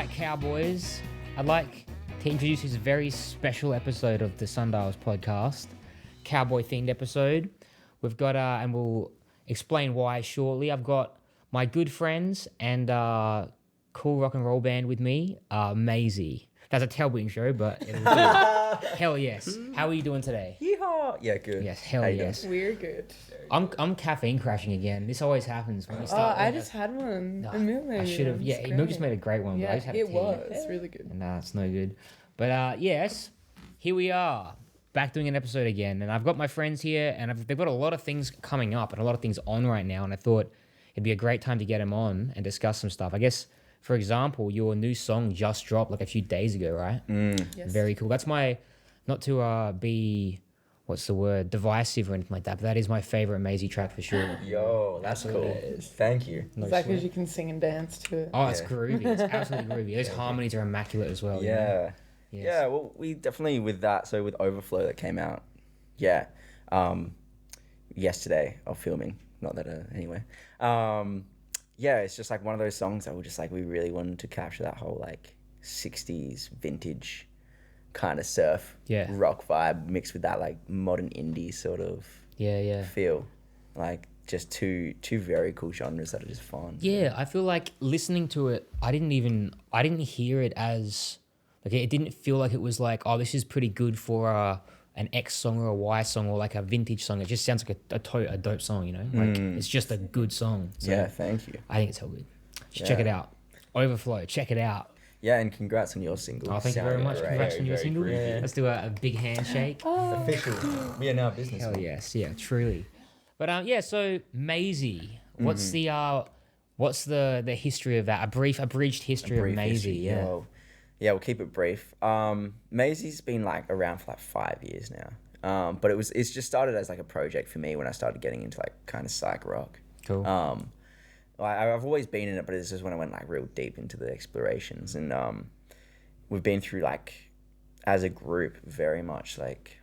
right, Cowboys. I'd like to introduce this very special episode of the Sundials podcast, Cowboy-themed episode. We've got, and we'll explain why shortly. I've got my good friends and cool rock and roll band with me, Maisie. That's a terrible intro, but it'll do. Hell yes. How are you doing today? Yeehaw! Yeah, good. Yes, hell yes. We're good. I'm caffeine crashing again. This always happens when we start. I just had one. Emil made I should have. Yeah, Emil just made a great one. But I Yeah, just had a it tea. was really good. Nah, it's no good. But yes, here we are, back doing an episode again. And I've got my friends here, and they've got a lot of things coming up and a lot of things on right now. And I thought it'd be a great time to get them on and discuss some stuff. I guess, for example, your new song just dropped like a few days ago, right? Yes. Very cool. That's my, not to be, what's the word, divisive or anything like that, but that is my favorite Maisie track for sure. Yo, that's cool. Thank you. No Is that sweat. because you can sing and dance to it? Oh, it's Yeah. groovy. It's absolutely groovy. Those harmonies are immaculate as well. You know? Yeah. Yes. Yeah, well, we definitely with that, so with Overflow that came out, yesterday of filming, not that, anyway. Yeah, it's just like one of those songs that we're just like, we really wanted to capture that whole like 60s vintage kind of surf rock vibe mixed with that like modern indie sort of Yeah. feel. Like just two very cool genres that are just fun. Yeah, I feel like listening to it, I didn't hear it as, like, it didn't feel like it was like, oh, this is pretty good for an X song or a Y song or like a vintage song. It just sounds like a dope song, you know? Like, it's just a good song. So Yeah, thank you. I think it's all good. Just check it out. Overflow, check it out. Yeah, and congrats on your single. Oh, thank you very Sounded much. great. Congrats on your Very single. groovy. Let's do a big handshake. Official. We are now a business. Hell yes, yeah, truly. But yeah, so Maisie, what's the history of that? A abridged history of Maisie, yeah. Well, yeah, we'll keep it brief. Maisie's been like around for like 5 years now. But it's just started as like a project for me when I started getting into like kind of psych rock. Cool. I've always been in it, but this is when I went like real deep into the explorations, and we've been through like as a group very much like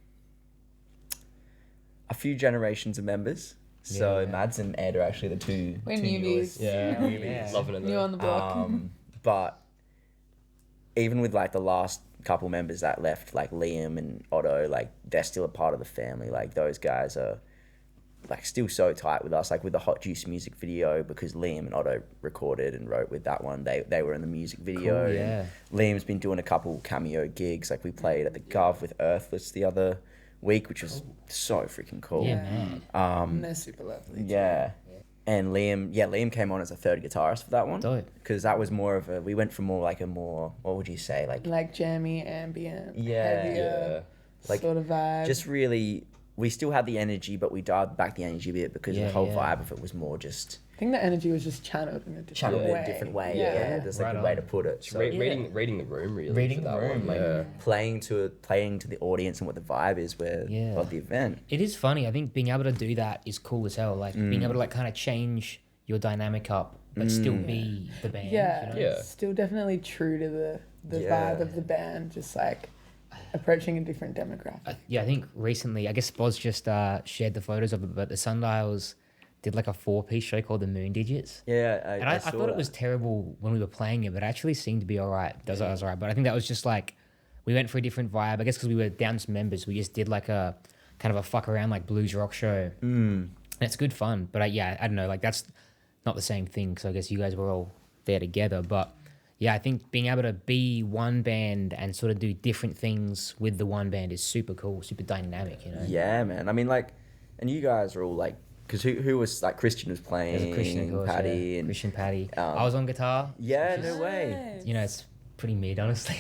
a few generations of members. So Yeah. Mads and Ed are actually the two We're two newbies. newest. Yeah, Yeah. loving it. New on the block. But even with like the last couple members that left, like Liam and Otto, like they're still a part of the family. Like those guys are like still so tight with us. Like with the Hot Juice music video, because Liam and Otto recorded and wrote with that one. They were in the music video. Cool, yeah. And Liam's been doing a couple cameo gigs. Like we played at the Gov with Earthless the other week, which was so freaking cool. Yeah, man. And they're super lovely. Yeah. And Liam came on as a third guitarist for that one. Dope. Because that was more of we went from more like a more, what would you say? Like jammy, ambient, Yeah. heavier Like, sort of vibe. just really, we still had the energy, but we dialed back the energy a bit because the whole Yeah. vibe of it was more just I think the energy was just channeled in a different channeled way. in a different way. Yeah. Yeah, there's like Right a way on. to put it. So, Reading the room, really. Reading for the that room, one. Like, yeah. playing to the audience and what the vibe is of the event. It is funny. I think being able to do that is cool as hell. Like being able to like kind of change your dynamic up, but still be the band. Yeah. You know? Yeah. Still definitely true to the Yeah. vibe of the band, just like approaching a different demographic. Yeah, I think recently, I guess Boz just shared the photos of it, but the Sundials did like a 4-piece show called the Moon Digits. Yeah, And I saw thought it that. was terrible when we were playing it, but it actually seemed to be all right. That was all right. But I think that was just like, we went for a different vibe. I guess because we were down some members, we just did like a kind of a fuck around like blues rock show. And it's good fun. But I don't know, like that's not the same thing. So I guess you guys were all there together. But yeah, I think being able to be one band and sort of do different things with the one band is super cool, super dynamic, you know? Yeah, man. I mean, like, and you guys are all like, because who was like Christian was playing, There's a Christian, of course, Patty, yeah. and Christian Patty. I was on guitar. yeah, which is- no way. You know, it's pretty mid, honestly.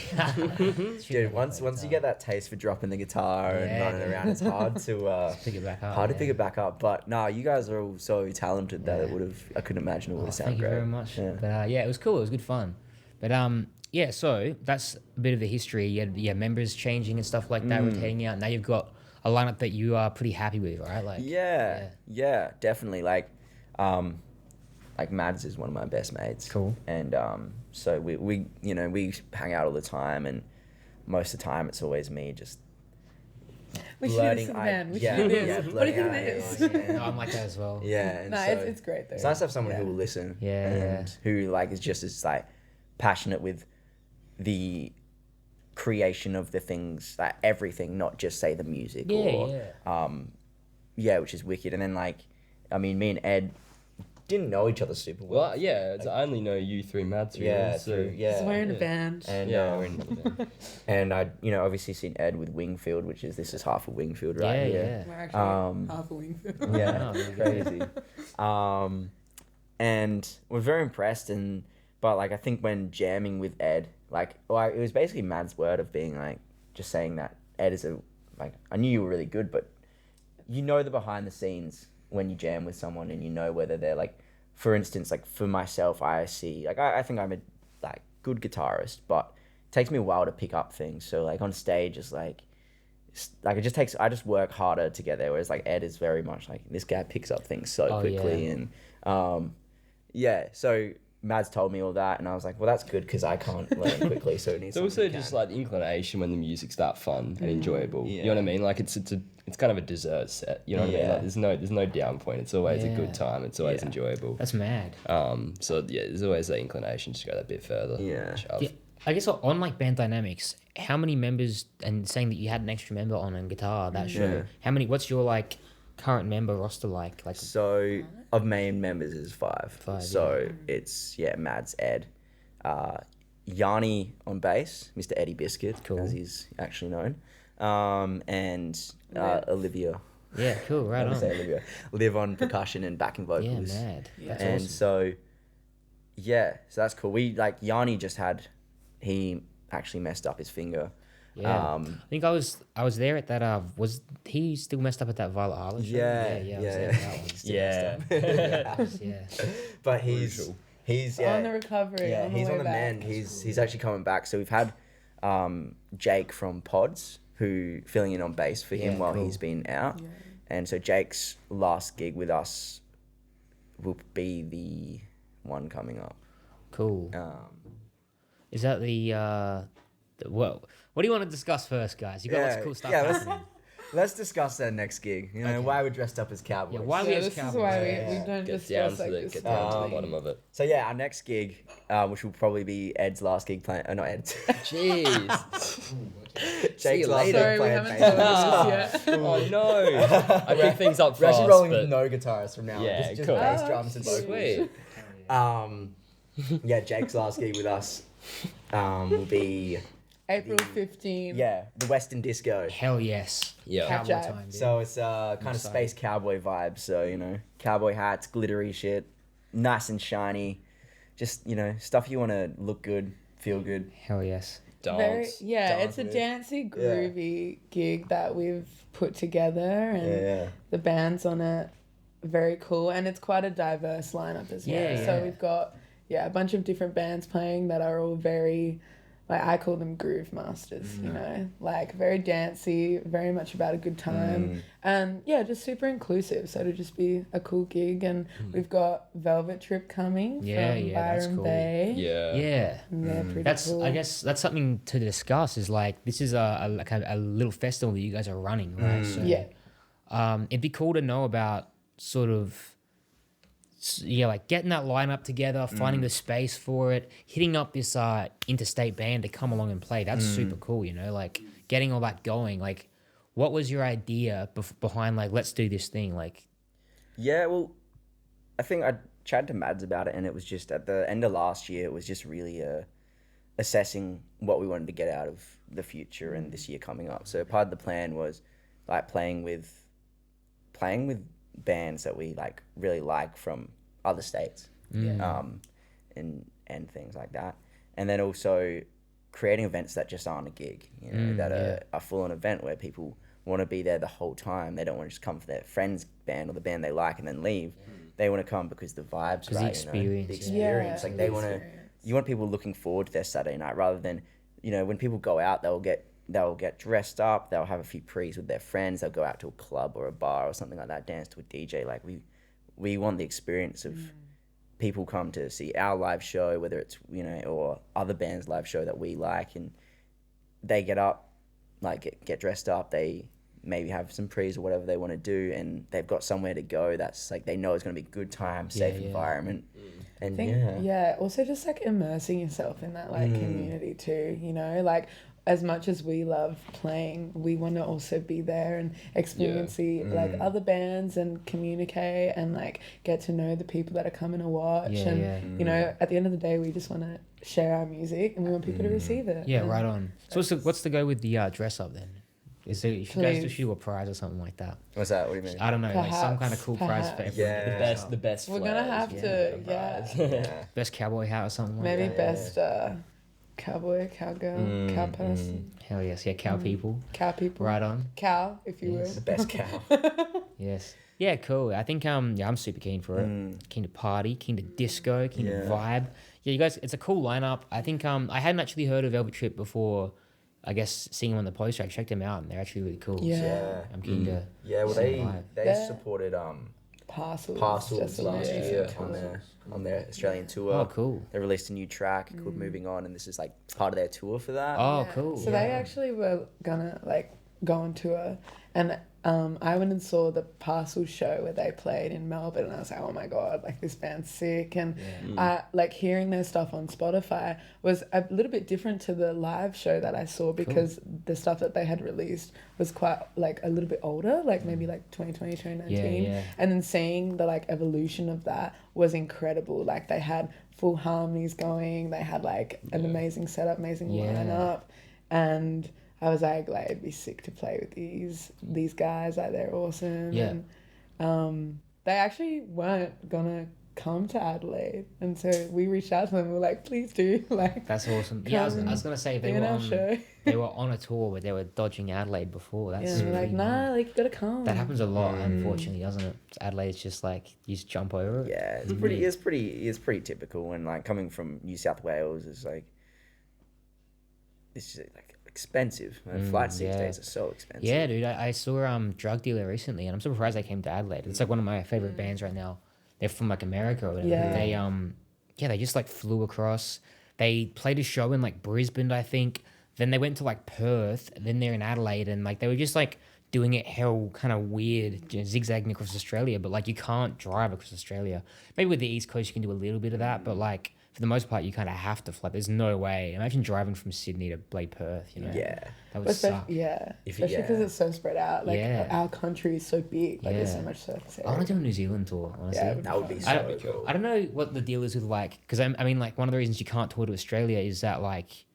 Dude, once you get that taste for dropping the guitar and Yeah, running dude. around, it's hard to pick it back up. hard to yeah. pick it back up. But no, you guys are all so talented that I couldn't imagine it would Oh, have thank sounded you great. very much. Yeah. But yeah, it was cool. It was good fun. But yeah, so that's a bit of the history. You had members changing and stuff like that, rotating out. Now you've got a lineup that you are pretty happy with, right? Like Yeah, definitely. Like Mads is one of my best mates. Cool. And so we hang out all the time, and most of the time it's always me just We should do this in the band. We should do this. What do you think of this? No, I'm like that as well. Yeah, and No, so it's great though. it's nice to have someone who will listen. Yeah, and who like is just as like passionate with the creation of the things, like everything, not just say the music which is wicked. And then like, I mean, me and Ed didn't know each other super well. Well, yeah, I only know you through Mads, really. Yeah, so So we're in a band. And we're in the band. and I, obviously seen Ed with Wingfield, this is half of Wingfield right here. We're actually half a Wingfield. Yeah, Oh, crazy. And we're very impressed, but like I think when jamming with Ed, like, well, it was basically Mads' word of being like, just saying that Ed is I knew you were really good, but you know the behind the scenes when you jam with someone, and you know whether they're like, for instance, like for myself, I see, like, I think I'm a like good guitarist, but it takes me a while to pick up things. So like on stage, it's like it just takes, I just work harder to get there. Whereas like Ed is very much like, this guy picks up things so quickly. And so Mads told me all that, and I was like, well, that's good, because I can't learn quickly, so it needs. It's also just like the inclination when the music's that fun and enjoyable. You know what I mean? Like it's kind of a dessert set. You know what I mean? Like there's no down point. It's always a good time. It's always enjoyable. That's mad. So yeah, there's always that inclination to go that bit further. Yeah. I guess on like band dynamics, how many members, and saying that you had an extra member on guitar that show, how mani, what's your like current member roster like? So of main members is five. So it's Mads, Ed, Yanni on bass, Mr. Eddie Biscuit, as he's actually known, and Olivia. Yeah, cool, right on. Olivia. Live on percussion and backing vocals. Yeah, mad. That's and awesome. so that's cool. We like Yanni he actually messed up his finger. Yeah, I think I was there at that. Was he still messed up at that Violet Harlan show? I was there at that one. Yeah. But he's on the recovery. Yeah, he's on the mend. He's actually coming back. So we've had Jake from Pods who filling in on bass for him while he's been out. Yeah. And so Jake's last gig with us will be the one coming up. Cool. Is that what do you want to discuss first, guys? You got lots of cool stuff happening. Let's discuss that next gig. Why we're dressed up as cowboys. Yeah, why we as cowboys. This is why we don't discuss like this. Get down to the bottom of it. So our next gig, which will probably be Ed's last gig playing. Not Ed's. Jeez. Jake's last gig Sorry, we playing haven't bass. done this yet. Oh no! I pick things up fast. We're actually rolling with no guitarists from now on. Yeah, just cool. bass, drums, and vocals. Sweet. Jake's last gig with us will be April 15. Yeah, the Western Disco. Hell yes. Yeah. Cowboy time, dude. So it's kind of space cowboy vibes. So, cowboy hats, glittery shit, nice and shiny. Just, stuff you want to look good, feel good. Hell yes. Dance. It's a dancey, groovy gig that we've put together, and the band's on it. Very cool, and it's quite a diverse lineup as well. So we've got a bunch of different bands playing that are all very, like, I call them groove masters, like very dancey, very much about a good time, and just super inclusive. So it'll just be a cool gig, and we've got Velvet Trip coming from Byron cool. Bay. Yeah. They're pretty That's cool. I guess that's something to discuss. Is like this is a little festival that you guys are running, right? So it'd be cool to know about sort of. Like getting that lineup together, finding the space for it, hitting up this interstate band to come along and play. That's super cool, like getting all that going. Like, what was your idea behind like, let's do this thing? Like, well, I think I chatted to Mads about it, and it was just at the end of last year, it was just really assessing what we wanted to get out of the future and this year coming up. So part of the plan was like playing with bands that we like really like from other states, and things like that, and then also creating events that just aren't a gig, that are a full-on event where people want to be there the whole time. They don't want to just come for their friend's band or the band they like and then leave. They want to come because the vibe's right, the experience. Like you want people looking forward to their Saturday night rather than, when people go out, they'll get dressed up, they'll have a few prees with their friends, they'll go out to a club or a bar or something like that, dance to a DJ. Like we want the experience of people come to see our live show, whether it's, or other bands' live show that we like, and they get up, like get dressed up, they maybe have some prees or whatever they want to do, and they've got somewhere to go that's like they know it's going to be a good time, safe environment. And also just like immersing yourself in that like community too, you know, like as much as we love playing, we want to also be there and experience like other bands and communicate and like get to know the people that are coming to watch. You know, at the end of the day, we just want to share our music and we want people to receive it. Yeah, right on. So what's the go with the dress up then? Is there, you guys just do a prize or something like that? What's that? What do you mean? I don't know, like some kind of cool prize for everyone. Yeah. The best. We're gonna have to, Best cowboy hat or something like maybe that. best cowboy, cowgirl, cow person. Hell yes, yeah, cow people. Cow people. Right on. Cow, if you The best cow. Yes. Yeah, cool. I think I'm super keen for it. Keen to party, keen to disco, keen to vibe. Yeah, you guys, it's a cool lineup. I think I hadn't actually heard of Velvet Trip before. I guess seeing them on the poster, I checked them out and they're actually really cool. Yeah. So I'm keen to. Yeah, well they supported Parcels Parcels last year on their Australian tour. Oh, cool. They released a new track called Moving On, and this is like part of their tour for that. Oh, cool. So they actually were gonna like go on tour, and I went and saw the Parcels show where they played in Melbourne, and I was like, oh my god, like this band's sick. And I like hearing their stuff on Spotify was a little bit different to the live show that I saw because the stuff that they had released was quite like a little bit older, like maybe like 2020, 2019. And then seeing the like evolution of that was incredible. Like they had full harmonies going, they had like an amazing setup, amazing lineup, and I was like it'd be sick to play with these guys. Like they're awesome. Yeah. And they actually weren't gonna come to Adelaide, and so we reached out to them. We were like, please do. Like that's awesome. Yeah, I was gonna say they were on a tour, but they were dodging Adelaide before. That's we're like, nah, like you gotta come. That happens a lot, unfortunately, doesn't it? Adelade's just like you just jump over it. Yeah, it's pretty typical. And like coming from New South Wales is like it's just like expensive. Flights these days are so expensive. Yeah, dude. I saw Drug Dealer recently, and I'm surprised they came to Adelaide. It's like one of my favorite bands right now. They're from like America or whatever. They they just like flew across. They played a show in like Brisbane, I think. Then they went to like Perth. Then they're in Adelaide, and like they were just like doing it hell kind of weird, zigzagging across Australia. But like you can't drive across Australia. Maybe with the East Coast you can do a little bit of that, but like for the most part you kind of have to fly. There's no way. Imagine driving from Sydney to Perth. You know. Yeah. That would suck. Yeah. Especially because it's so spread out. Like our country is so big. Like there's so much surface area. I want to do a New Zealand tour. Honestly. Yeah, that would be so cool. I don't know what the deal is with like, because I mean like one of the reasons you can't tour to Australia is that like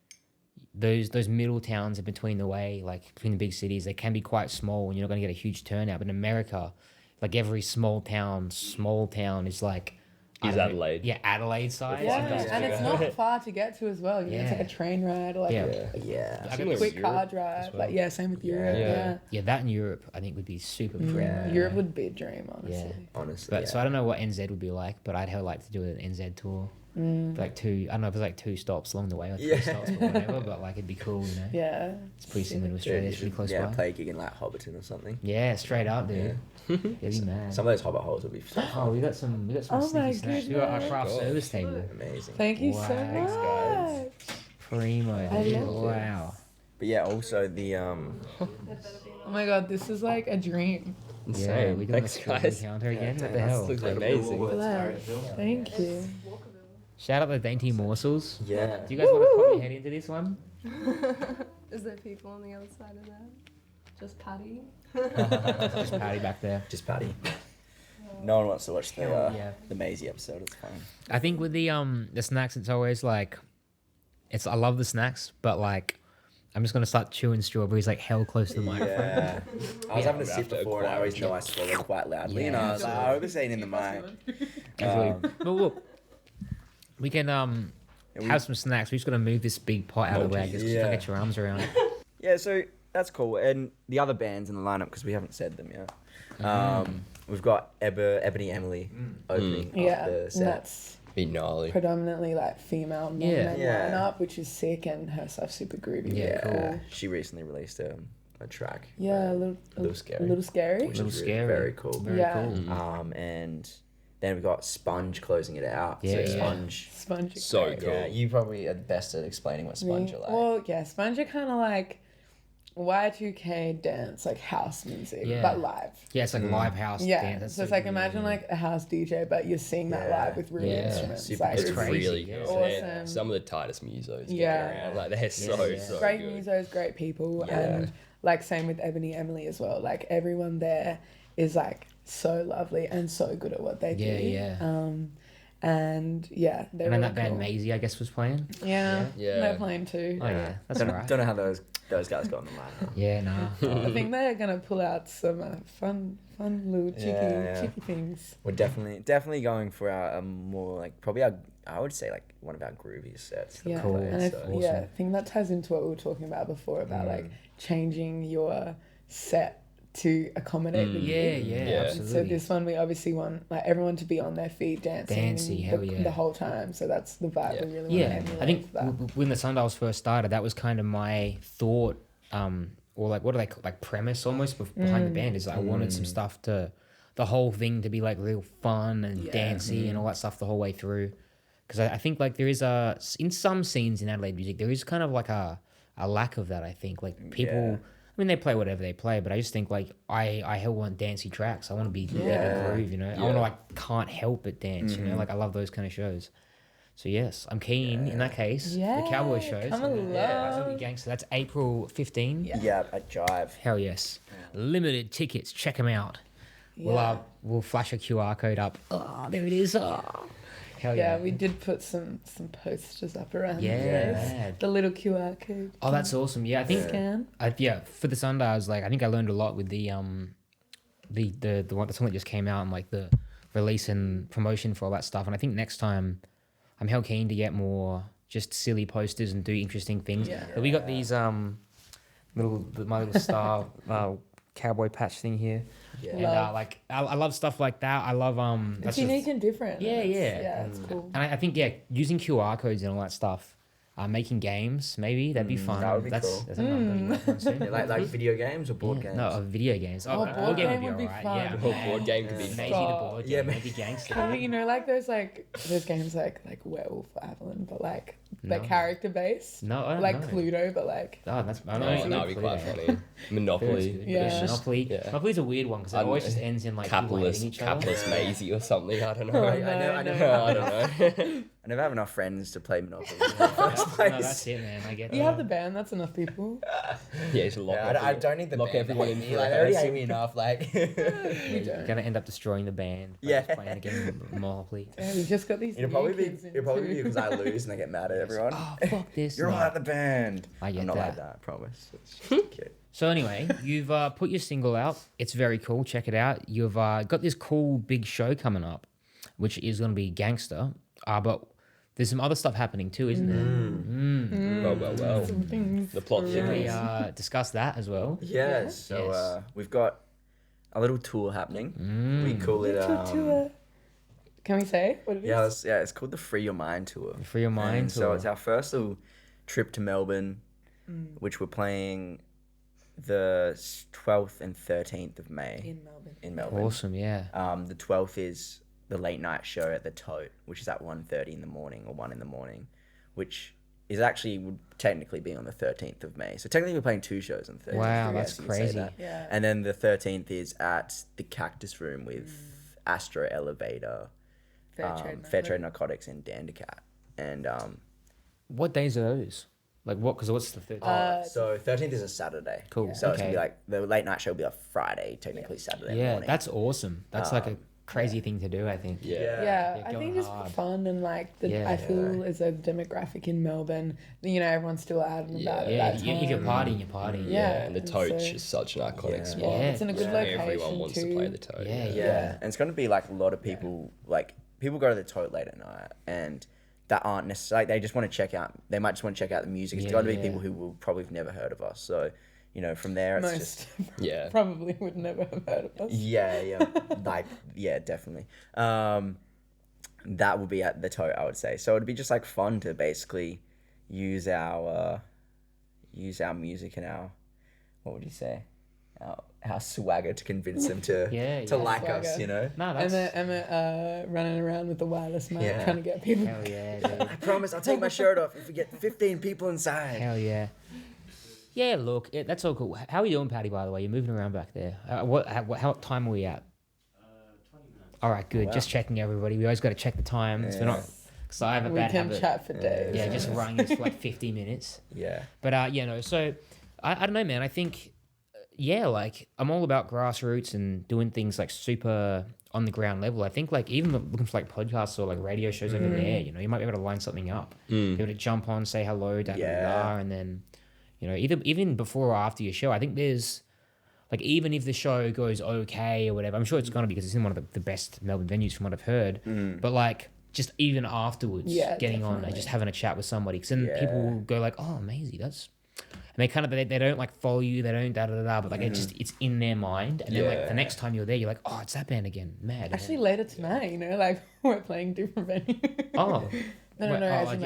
those middle towns in between the way, like between the big cities, they can be quite small and you're not going to get a huge turnout. But in America, like every small town is like Adelaide. Yeah, Adelaide size. Yeah, and it's not far to get to as well. You know, it's like a train ride or like a quick car drive. Well. Like same with Europe. Yeah, that in Europe I think would be super cool. Europe would be a dream, honestly. Yeah. Honestly. But so I don't know what NZ would be like, but I'd like to do an NZ tour. Like I don't know if it's like 2 stops along the way or 3 stops or whatever, but like it'd be cool, you know. Yeah. It's pretty similar to Australia. It's pretty close by. Play a gig in like Hobbiton or something. Yeah, straight up, dude. It'd be mad. Some of those Hobbit holes would be so fun. Oh, we got some sneaky snacks. We got our craft service table. Amazing. Thank you so much. Thanks, guys. Primo. Wow. But yeah, also the Oh my god, this is like a dream. Yeah, we doing Thanks, a guys. counter again. What the hell? Looks amazing. Glad. Thank you. Shout out the dainty morsels. yeah. Do you guys want to pop your head into this one? Is there people on the other side of that? Just Patty? Just Patty back there. Just Patty. No one wants to watch the Maisie episode. It's fine. I think with the snacks, it's always like, I love the snacks, but like, I'm just gonna start chewing strawberries like hell close to the microphone. Yeah. I was having a sip before, and I always know I swallowed quite loudly, and I was like, oh, this ain't in the mic. But look, we can have some snacks. We just gotta move this big pot out of the way. I guess just get your arms around it. Yeah, so that's cool. And the other bands in the lineup, because we haven't said them yet. We've got Ebony Emily opening up the set. That's Be gnarly. predominantly like female non-men lineup, which is sick, and her stuff's super groovy. Yeah, cool. she recently released a track. Yeah, a little scary. A little scary. Which is really very cool. Very cool. And then we've got Sponge closing it out. Yeah, so Sponge. So great. cool. Yeah, you probably are best at explaining what Sponge are like. Well, yeah, Sponge are kind of like Y2K dance, like house music, Yeah. but live. Yeah, it's like live house Yeah, dance. That's so it's so like good, imagine yeah. like a house DJ, but you're seeing that live with real Yeah. instruments. Super Like, It's It's crazy, really yeah. good. Awesome. They're some of the tightest musos Yeah. getting around. Like they're so great good. musos, great people, Yeah. and like same with Ebony Emily as well. Like everyone there is like so lovely and so good at what they do. Yeah. And yeah, they're And then really that band cool. Maisie, I guess, was playing. Yeah, Yeah. they're playing too. Oh yeah, that's don't, alright. don't know how those guys got on the line. Yeah, nah. I think they're gonna pull out some fun little cheeky things. We're definitely going for our more like probably our, I would say like one of our groovy sets. that we Yeah, Cool. play, and I, so. yeah, I think that ties into what we were talking about before about like changing your set to accommodate the Yeah, gig. yeah, Yeah. absolutely. So this one we obviously want like everyone to be on their feet dancing hell the, yeah. the whole time. So that's the vibe Yeah. we really Yeah, want to emulate. I think that. when the Sundials first started, that was kind of my thought, or like what are they called, like premise almost behind the band is I wanted some stuff to, the whole thing to be like real fun and dancey and all that stuff the whole way through, because I think like there is in some scenes in Adelaide music there is kind of like a lack of that. I think like people. I mean, they play whatever they play, but I just think like I hell want dancey tracks. I want to be in the groove, you know. I want to like can't help but dance, you know. Like I love those kind of shows. So yes, I'm keen in that case. Yeah, the Cowboy shows. come along. Absolutely gangster. That's April 15. Yeah, at Jive. Hell yes. Limited tickets. Check them out. We'll flash a QR code up. Oh, there it is. Oh. Hell Yeah, yeah. we did put some posters up around the Yeah. place. The little QR code. Oh, that's awesome. Yeah, I think Scan. for the Sundials, like I think I learned a lot with the one, the song that just came out and like the release and promotion for all that stuff. And I think next time I'm hell keen to get more just silly posters and do interesting things. Yeah. But we got these my little star cowboy patch thing here. Yeah. And like I love stuff like that. I love It's that's unique just, and different. Yeah, It's- yeah. Yeah, it's cool. and I think using QR codes and all that stuff. Making games, maybe that'd be fun. that would be that's, cool. That's another thing to work on soon. Yeah, like video games or board games. No, video games. Oh, board game would be alright. fun. Yeah, The whole board game could be Maisie the Stop. board Yeah, game. Maybe gangster. Hey, you know, like those games like Werewolf Avalon, but like character based. No, I don't like know. Cluedo, but like Oh, that's. I Oh, don't know. that would be quite funny. Monopoly. Yeah. It's just, Monopoly. yeah. Monopoly's a weird one because it always just ends in like people hating each other. capitalist Maisie or something. I don't know. Oh, I no, never no. I don't know. I never have enough friends to play Monopoly in the first place. No, that's it, man. I get you that. have the band. That's enough people. Yeah, just lock Yeah, I don't need the lock band everyone to in hate for me. a Like, they already hate person. me enough. Like, You You're don't. gonna end up destroying the band. By Yeah. just playing a game of Monopoly. Yeah, we just got these. it'll new probably be kids in too. because I lose and I get mad at everyone. Oh fuck this. You're No. all at the band. I get I'm not like that. that. I promise. It's just cute. So anyway, you've put your single out. It's very cool. Check it out. You've got this cool big show coming up, which is going to be gangster. But there's some other stuff happening too, isn't there? Well. Some things The plot around. Should we thickens. discuss that as well? Yeah. So Yes. we've got a little tour happening. We call it. Tour. Can we say what it is? It's called the Free Your Mind tour. Free Your Mind And tour. So it's our first little trip to Melbourne, which we're playing the 12th and 13th of May In Melbourne. Awesome, yeah. The 12th is the late night show at the Tote, which is at 1:30 in the morning or 1 in the morning, which is actually would technically be on the 13th of May. So technically we're playing two shows on 13th. Wow, I that's guess you could say crazy. that. Yeah. And then the 13th is at the Cactus Room with Astro Elevator, Fair Trade Narcotics and Dandicat. And What days are those? Like what? Because what's the third? so 13th is a Saturday. Cool, So it's okay. gonna be like the late night show will be a Friday, technically Saturday Yeah, morning. that's awesome. That's like a crazy thing to do, I think. Yeah. Yeah, Yeah, I going think it's hard. fun and like Yeah. I feel as a demographic in Melbourne, you know, everyone's still out and about Yeah, at that you time. can party and you party. Yeah. And the and Toad's so- just such an iconic Yeah. spot. Yeah, it's in a good location Everyone wants to play too. the Toad. Yeah, Yeah, and it's gonna be like a lot of people. Like people go to the Tote late at night, and that aren't necessarily. They just want to check out. They might just want to check out the music. It's Yeah, got to be yeah. people who will probably have never heard of us. So, you know, from there it's just Most Yeah. probably would never have heard of us. yeah, definitely. That would be at the Tote, I would say. So it'd be just like fun to basically use our music and our what would you say, our swagger to convince them to Yeah, to yeah. like us. Swagger. You know. No, that's Emma running around with the wireless mic Yeah. trying to get people. hell yeah, dude. I promise I'll take my shirt off if we get 15 people inside. Hell yeah. Yeah, look, that's all cool. How are you doing, Patty, by the way? You're moving around back there. How time are we at? 20 minutes. All right, good. Wow. Just checking everybody. We always got to check the time. So we're not, because I have a We bad can habit. chat for days. Yeah, just running this for like 50 minutes. Yeah. But yeah, no. So I don't know, man. I think like I'm all about grassroots and doing things like super on the ground level. I think like even looking for like podcasts or like radio shows over there, you know, you might be able to line something up. Be able to jump on, say hello, and then, you know, even before or after your show. I think there's like, even if the show goes okay or whatever, I'm sure it's gonna be because it's in one of the best Melbourne venues from what I've heard. But like, just even afterwards, getting on and just having a chat with somebody, because then people will go like, "Oh, Maisie, that's," and they kind of they don't like follow you, they don't but like it's in their mind, and then like the next time you're there, you're like, "Oh, it's that band again, mad." Actually, later tonight, you know, like we're playing different venues. Oh. No, Wait, as oh, in,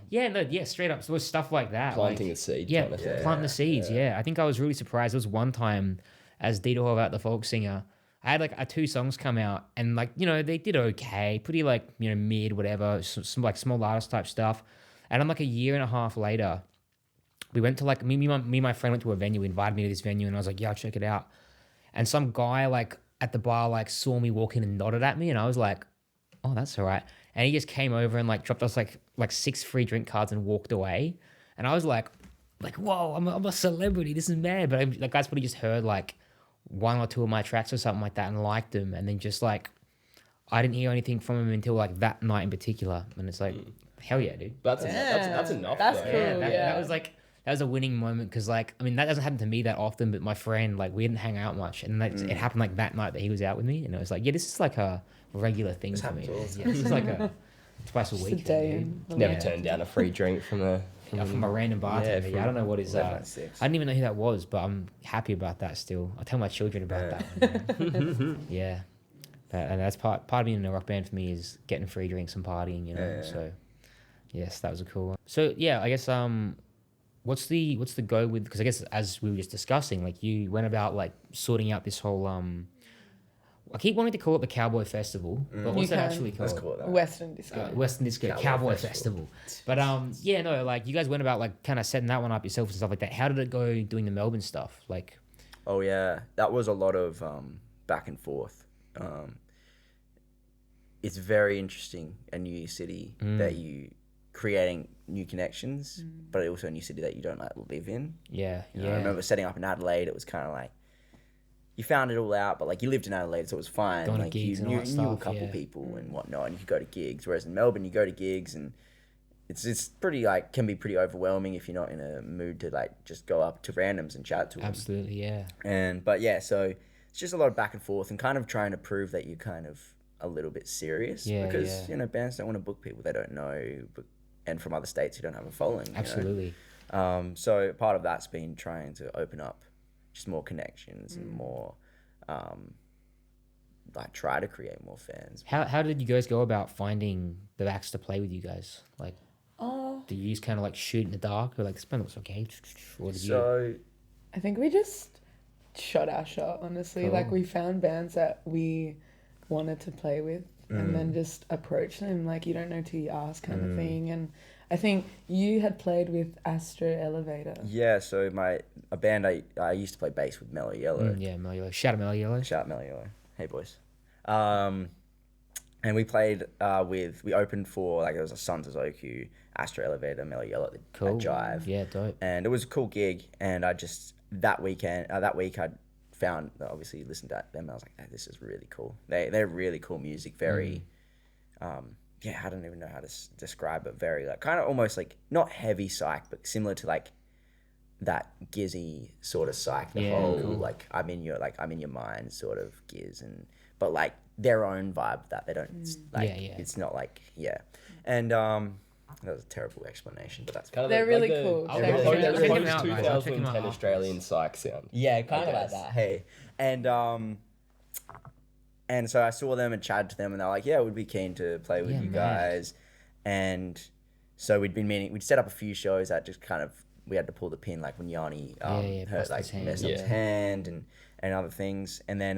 yeah, like- yeah, straight up. So it was stuff like that. Planting like, a seed. Yeah, kind of thing. planting the seeds. Yeah. I think I was really surprised. There was one time, as Dieter Horvath, the folk singer, I had like 2 songs come out, and like, you know, they did okay, pretty like, you know, mid, whatever, some like small artist type stuff. And I'm like a year and a half later, we went to like, me and my friend went to a venue, invited me to this venue, and I was like, yeah, I'll check it out. And some guy like at the bar like saw me walk in and nodded at me, and I was like, oh, that's all right. And he just came over and like dropped us like 6 free drink cards and walked away. And I was like, whoa, I'm a celebrity. This is mad. But that guy's probably just heard like 1 or 2 of my tracks or something like that and liked them. And then just like, I didn't hear anything from him until like that night in particular. And it's like, hell yeah, dude. But that's enough. That's though. cool. That was like, that was a winning moment, because like, I mean, that doesn't happen to me that often, but my friend, like, we didn't hang out much, and it happened like that night that he was out with me, and it was like, yeah, this is like a regular thing for me. Yeah, this is like a twice a Just week a day thing, dude. Never turned down a free drink from a. From a random bartender. Yeah, I don't know what his. 11 I at 6. didn't even know who that was, but I'm happy about that still. I'll tell my children about that one. Yeah, and that's part of being in a rock band for me is getting free drinks and partying. You know, so yes, that was a cool one. So yeah, I guess what's the go with, because I guess as we were just discussing, like you went about like sorting out this whole I keep wanting to call it the Cowboy Festival, but what's You that can. actually called? Let's call it that. Western disco. Western Disco Cowboy Festival. But yeah, no, like you guys went about like kind of setting that one up yourself and stuff like that. How did it go doing the Melbourne stuff? Like, Oh yeah, that was a lot of back and forth. It's very interesting, a new city that you creating new connections, but also a new city that you don't like live in. yeah, You know, I remember setting up in Adelaide. It was kind of like you found it all out, but like you lived in Adelaide, so it was fine. Going to like gigs you and all that knew a stuff, couple yeah. people and whatnot, and you could go to gigs. Whereas in Melbourne, you go to gigs and it's pretty like can be pretty overwhelming if you're not in a mood to like just go up to randoms and chat to them. absolutely, yeah. But yeah, so it's just a lot of back and forth and kind of trying to prove that you're kind of a little bit serious, Yeah, because yeah. you know bands don't want to book people they don't know, and from other states who don't have a following. you know? Absolutely. So part of that's been trying to open up just more connections and more, like try to create more fans. How did you guys go about finding the acts to play with you guys? Like, Oh, do you just kind of like shoot in the dark, or like this band looks okay, or did you? So I think we just shot our shot, honestly. Cool. Like we found bands that we wanted to play with and then just approach them like you don't know till you ask kind of thing. And I think you had played with Astro Elevator. yeah, so a band I used to play bass with Mellow Yellow. Yeah, Mellow Yellow. Shout out Mellow Yellow. Shout out Mellow Yellow. Hey boys. And we played we opened for like it was a Sons of Zoku, Astro Elevator, Mellow Yellow at Cool. Jive. Yeah, dope. And it was a cool gig, and I just that week I'd found, obviously listened to them, and I was like, hey, this is really cool. They're really cool music, very yeah, I don't even know how to describe it, very like kind of almost like not heavy psych, but similar to like that Gizzy sort of psych, the Yeah, whole cool. like I'm in your mind sort of Giz, and but like their own vibe that they don't like. Yeah. It's not like and that was a terrible explanation, but that's Kind of They're really the, cool. I'll Check go it out. check them out, guys. I'll check them 2010 out. Australian psych sound. yeah, kind I of like guess. that. Hey, and so I saw them and chatted to them, and they're like, "Yeah, we'd be keen to play with Yeah, you mad. guys." And so we'd set up a few shows that just kind of we had to pull the pin, like when Yanni hurt, busted like his hand. messed up his Yeah. hand and other things, and then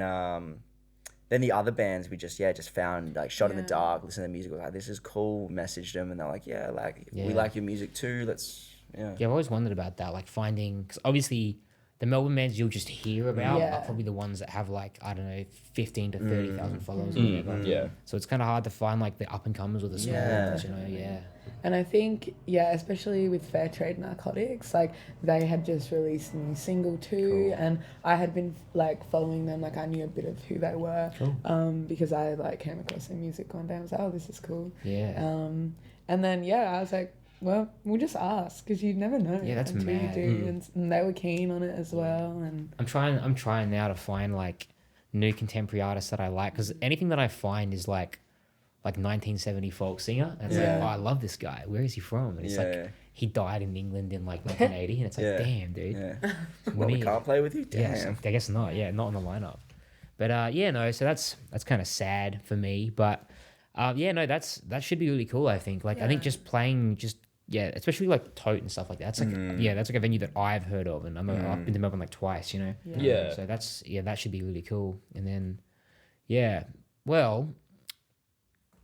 the other bands we just found like Shot in the Yeah. Dark, listened to the music, was like, this is cool, messaged them, and they're like, yeah, like we Yeah. like your music too, let's Yeah. Yeah, I've always wondered about that, like finding, because obviously the Melbourne bands you'll just hear about Yeah. are probably the ones that have like, I don't know, 15 to 30,000 followers or whatever. Yeah. So it's kind of hard to find like the up and comers or the small ones, you know, yeah. And I think, yeah, especially with Fair Trade Narcotics, like they had just released a new single too, and I had been like following them, like I knew a bit of who they were, because I like came across their music one day. I was like, oh, this is cool. Yeah. And then I was like, well, we'll just ask because you never know. Yeah, that's until mad. you do, and they were keen on it as well. And I'm trying now to find like new contemporary artists that I like, because anything that I find is like 1970 folk singer, and it's like, oh, I love this guy. Where is he from? And it's like he died in England in like 1980, and it's like, damn, dude. Yeah. Well, we can't play with you. Damn. Yeah, I guess not. Yeah, not on the lineup. But no. So that's kind of sad for me. But that should be really cool. I think. Like I think just playing especially like Tote and stuff like that. That's like that's like a venue that I've heard of, and I've been to Melbourne like twice. You know. Yeah. So that should be really cool. And then well.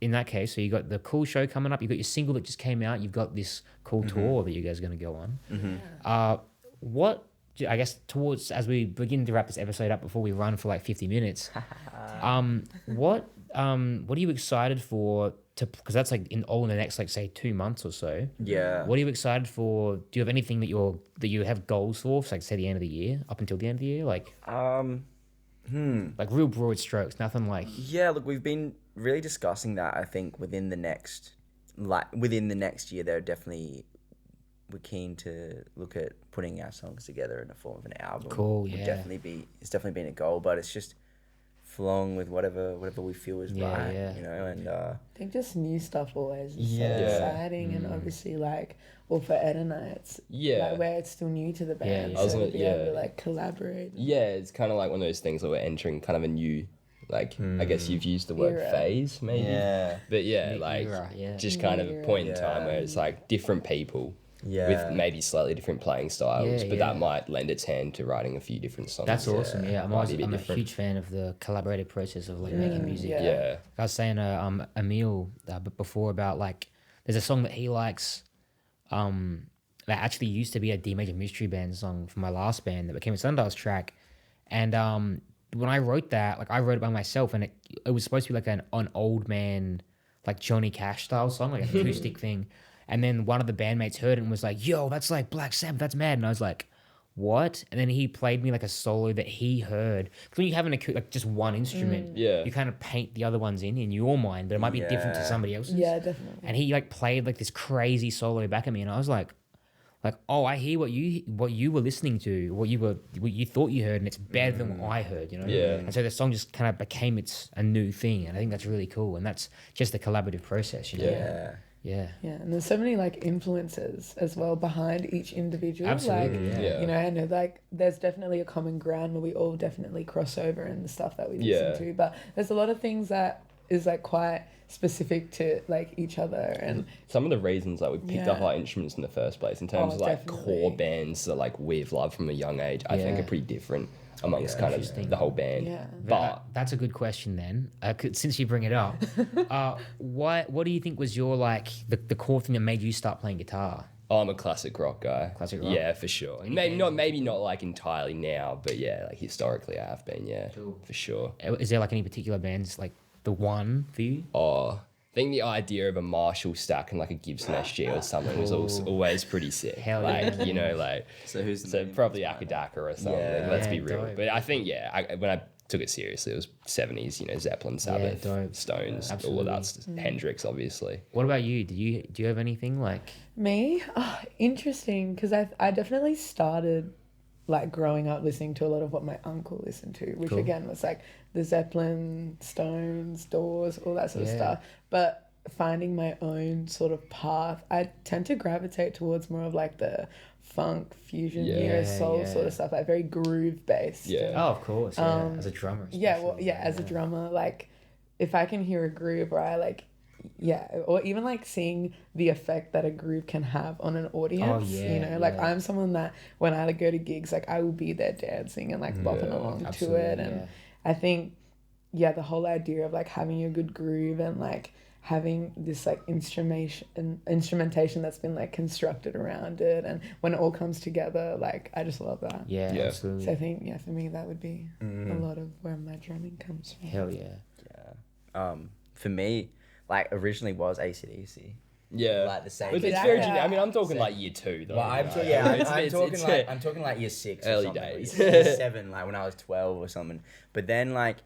In that case, so you got the cool show coming up, you got your single that just came out, you've got this cool tour that you guys are going to go on. What, I guess, as we begin to wrap this episode up before we run for like 50 minutes, what are you excited for? Because that's like in the next, like, say 2 months or so. Yeah. What are you excited for? Do you have anything that you have goals for, like say the end of the year, up until the end of the year, like? Like real broad strokes, nothing like. Yeah, look, we've been really discussing that. I think within the next year, we're keen to look at putting our songs together in the form of an album. Cool, It's yeah. it's definitely been a goal, but it's just flowing with whatever we feel is right. Yeah. You know, and I think just new stuff always is so Yeah. exciting, and obviously like, well, for Ed and I, it's like where it's still new to the band, Yeah. so to be able to like collaborate. Yeah, it's kind of like one of those things where we're entering kind of a new, like, I guess you've used the word Era. phase, maybe. Yeah. But New like, era, yeah. just kind of a New point in era. time where it's like different people with maybe slightly different playing styles, Yeah, but yeah. that might lend its hand to writing a few different songs. That's awesome. Yeah, I'm Might be a bit a different. huge fan of the collaborative process of like making music. Yeah. Yeah. I was saying Emil before about like there's a song that he likes that actually used to be a D major mystery band song from my last band that became a Sundials track, and when I wrote that, like I wrote it by myself, and it was supposed to be like an old man, like Johnny Cash style song, like an acoustic thing. And then one of the bandmates heard it and was like, yo, that's like Black Sabbath, that's mad. And I was like, what? And then he played me like a solo that he heard. Because when you have like just one instrument, you kind of paint the other ones in your mind, but it might be different to somebody else's. Yeah, definitely. And he like played like this crazy solo back at me, and I was like, oh, I hear what you were listening to, what you thought you heard, and it's better than what I heard, you know. Yeah. And so the song just kind of became a new thing, and I think that's really cool, and that's just the collaborative process, you know. Yeah. Yeah. Yeah, and there's so many like influences as well behind each individual. Absolutely, like, yeah. You know, and like there's definitely a common ground where we all definitely cross over in the stuff that we listen to. But there's a lot of things that is like quite specific to like each other, and some of the reasons like we picked up our instruments in the first place in terms of like definitely. core bands that like we've loved from a young age, I think are pretty different amongst kind of the whole band. Yeah. But That's a good question then. Since you bring it up, what do you think was your like the core thing that made you start playing guitar? I'm a classic rock guy. Classic rock? Yeah, for sure. Maybe not like entirely now, but yeah, like historically I have been, for sure. Is there like any particular bands like the one for you? Oh, I think the idea of a Marshall stack and like a Gibson SG or something was always pretty sick. Hell like, yeah. you know, like So who's the so main probably influence Akadaka or something. Yeah. Let's be Yeah, real. dope. But I think when I took it seriously, it was 70s. You know, Zeppelin, Sabbath, dope. Stones, all Absolutely. of that. Hendrix, obviously. What about you? Do you have anything like? me, interesting, because I definitely started like growing up listening to a lot of what my uncle listened to, which again was like the Zeppelin, Stones, Doors, all that sort of stuff. But finding my own sort of path, I tend to gravitate towards more of like the funk, fusion, neo soul sort of stuff, like very groove based. Yeah. Oh, of course. Yeah. As a drummer. As a drummer, like if I can hear a groove, right, like or even like seeing the effect that a groove can have on an audience. You know, like I'm someone that when I go to gigs, like I will be there dancing and like bopping along to it, and I think the whole idea of like having a good groove and like having this like instrumentation that's been like constructed around it, and when it all comes together, like I just love that. Yeah, absolutely. So I think for me that would be a lot of where my drumming comes from. Hell yeah. For me, like originally was AC/DC. Yeah, Like the same. But it's very I mean, I'm talking like year 2 though. Well, I'm talking like year 6 or early something, days. year 7, like when I was 12 or something. But then like,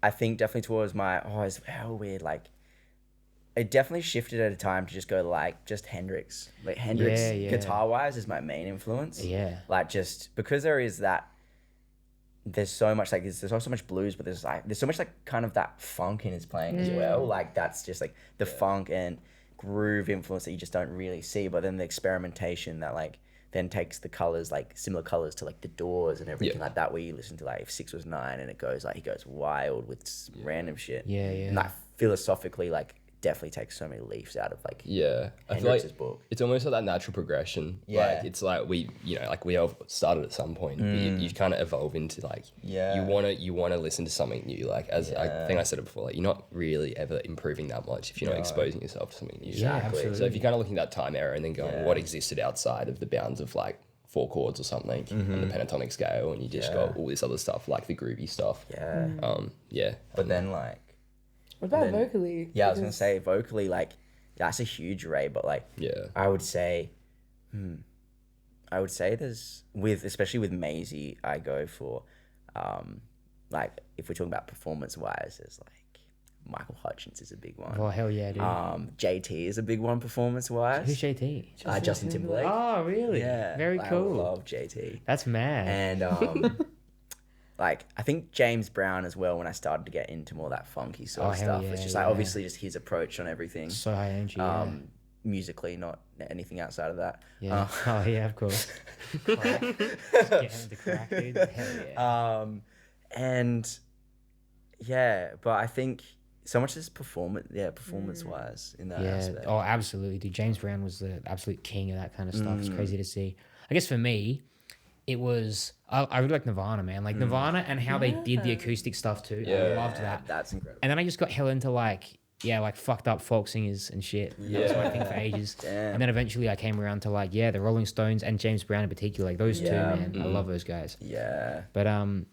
I think definitely towards it's how weird, like, it definitely shifted at a time to just go like just Hendrix. Like Hendrix guitar wise is my main influence. Yeah. Like just because there is that, there's so much like there's also so much blues, but there's so much like kind of that funk in his playing as well. Like that's just like the funk and groove influence that you just don't really see. But then the experimentation that like then takes the colors, like similar colors to like the Doors and everything like that, where you listen to like if 6 was 9 and it goes like he goes wild with random shit. Yeah. And like philosophically like definitely takes so many leaves out of like I feel Hendrix's like book. it's almost like that natural progression. Like it's like we all started at some point, but you kind of evolve into like you want to listen to something new. Like as I think I said it before, like you're not really ever improving that much if you're not exposing yourself to something new. Yeah, absolutely. So if you're kind of looking at that time era and then going, what existed outside of the bounds of like 4 chords or something on the pentatonic scale, and you just got all this other stuff like the groovy stuff. But then like, what about vocally? Yeah, I was gonna say vocally, like that's a huge array, but like I would say there's especially with Maisie, I go for like if we're talking about performance wise, there's like Michael Hutchins is a big one. Oh hell yeah, dude. JT is a big one performance wise. Who's JT? Justin Timberlake. Oh really? Yeah, Very cool. I love JT. That's mad. And like I think James Brown as well, when I started to get into more of that funky sort of stuff. It's just like obviously just his approach on everything. So high energy. Musically, not anything outside of that. Yeah. Oh yeah, of course. Crack. Just get into crack, dude. Hell yeah. And but I think so much is performance wise in that aspect. Oh, absolutely, dude. James Brown was the absolute king of that kind of stuff. It's crazy to see. I guess for me, it was I really like Nirvana, man. Like Nirvana and how they did the acoustic stuff too. I loved that. That's incredible. And then I just got hell into like fucked up folk singers and shit. That was my thing for ages. Damn. And then eventually I came around to like the Rolling Stones and James Brown in particular. Like those two, man. I love those guys. Yeah. But I'm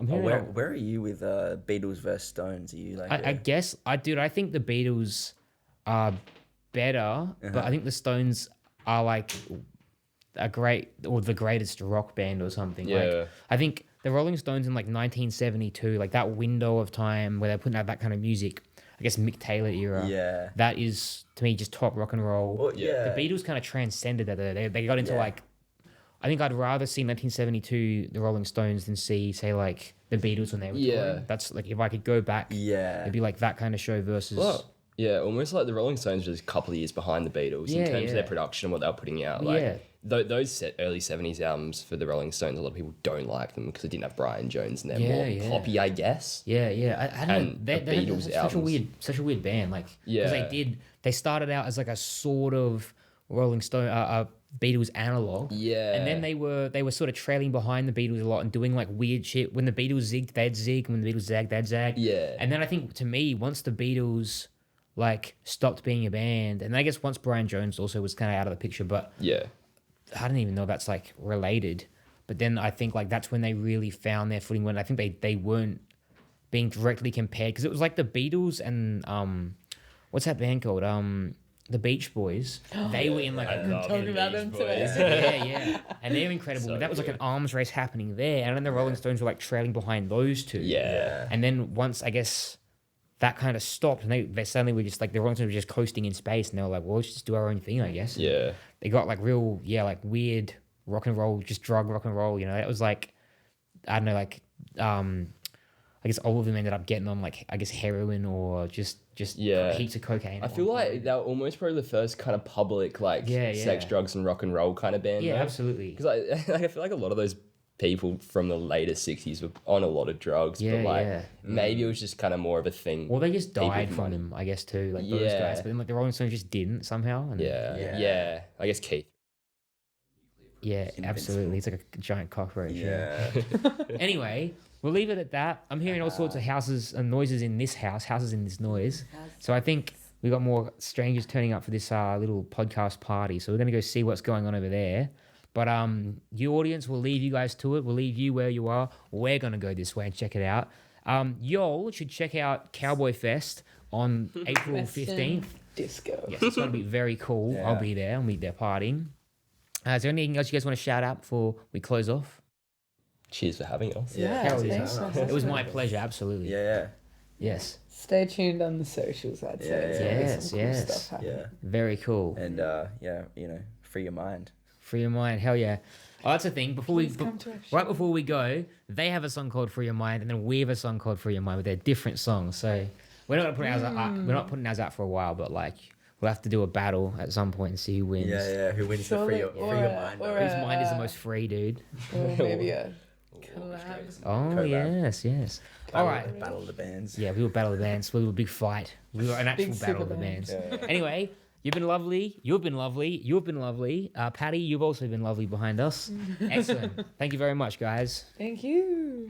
hearing where are you with Beatles versus Stones? Are you like I guess I think the Beatles are better, but I think the Stones are like a great or the greatest rock band or something. Like I think the Rolling Stones in like 1972, like that window of time where they're putting out that kind of music, I guess Mick Taylor era. That is to me just top rock and roll. Well, The Beatles kind of transcended that. They got into like, I think I'd rather see 1972 the Rolling Stones than see say like the Beatles when they were touring. That's like if I could go back, it'd be like that kind of show versus. Well, almost like the Rolling Stones were just a couple of years behind the Beatles in terms of their production and what they were putting out. Like those early 70s albums for the Rolling Stones, a lot of people don't like them because they didn't have Brian Jones and they're more poppy, I guess. I don't know. They're such a weird band. Like, because they started out as like a sort of Rolling Stone, Beatles analog. And then they were sort of trailing behind the Beatles a lot and doing like weird shit. When the Beatles zigged, they'd zig. When the Beatles zagged, they'd zag. And then I think to me, once the Beatles like stopped being a band, and I guess once Brian Jones also was kind of out of the picture, but I don't even know if that's like related. But then I think like that's when they really found their footing, when I think they weren't being directly compared, because it was like the Beatles and what's that band called? The Beach Boys. They were in like talking about them today. And they're incredible. So that was like good. an arms race happening there, and then the Rolling Stones were like trailing behind those two. And then once I guess that kind of stopped, and they suddenly were just like the Rolling Stones were just coasting in space, and they were like, well, let's just do our own thing, I guess. They got like real like weird rock and roll, just drug rock and roll. You know, it was like I don't know, like I guess all of them ended up getting on like I guess heroin or just heaps of cocaine. I feel like they were almost probably the first kind of public like sex, drugs, and rock and roll kind of band. Yeah, absolutely. Because I feel like a lot of those people from the later 60s were on a lot of drugs, but like maybe it was just kind of more of a thing. Well, they just died from them, I guess, too, like those guys. But then like the Rolling Stones just didn't somehow. And I guess Keith. Yeah, absolutely. It's like a giant cockroach. Anyway, we'll leave it at that. I'm hearing all sorts of houses and noises in this house, houses in this noise. So I think we got more strangers turning up for this little podcast party. So we're going to go see what's going on over there. But you audience, we'll leave you guys to it. We'll leave you where you are. We're going to go this way and check it out. Y'all should check out Cowboy Fest on April 15th. Disco. Yes, it's going to be very cool. Yeah. I'll be there partying. Is there anything else you guys want to shout out before we close off? Cheers for having us. Yeah, it was my pleasure, absolutely. Yeah. Yes. Stay tuned on the socials, I'd say. Yes. Cool stuff happening. Very cool. And free your mind. Free your mind, hell yeah. Oh, that's the thing. Right before we go, they have a song called Free Your Mind, and then we have a song called Free Your Mind, but they're different songs. So we're not putting ours out for a while, but like we'll have to do a battle at some point and see who wins. Yeah. Who wins the free your mind? Whose mind is the most free, dude? Or maybe a collab. Oh, yes. All right. Battle of the bands. Yeah, we will battle the bands. We'll do a big fight. We were an actual battle of the bands. Yeah. Anyway, you've been lovely. You've been lovely. Patty, you've also been lovely behind us. Excellent. Thank you very much, guys. Thank you.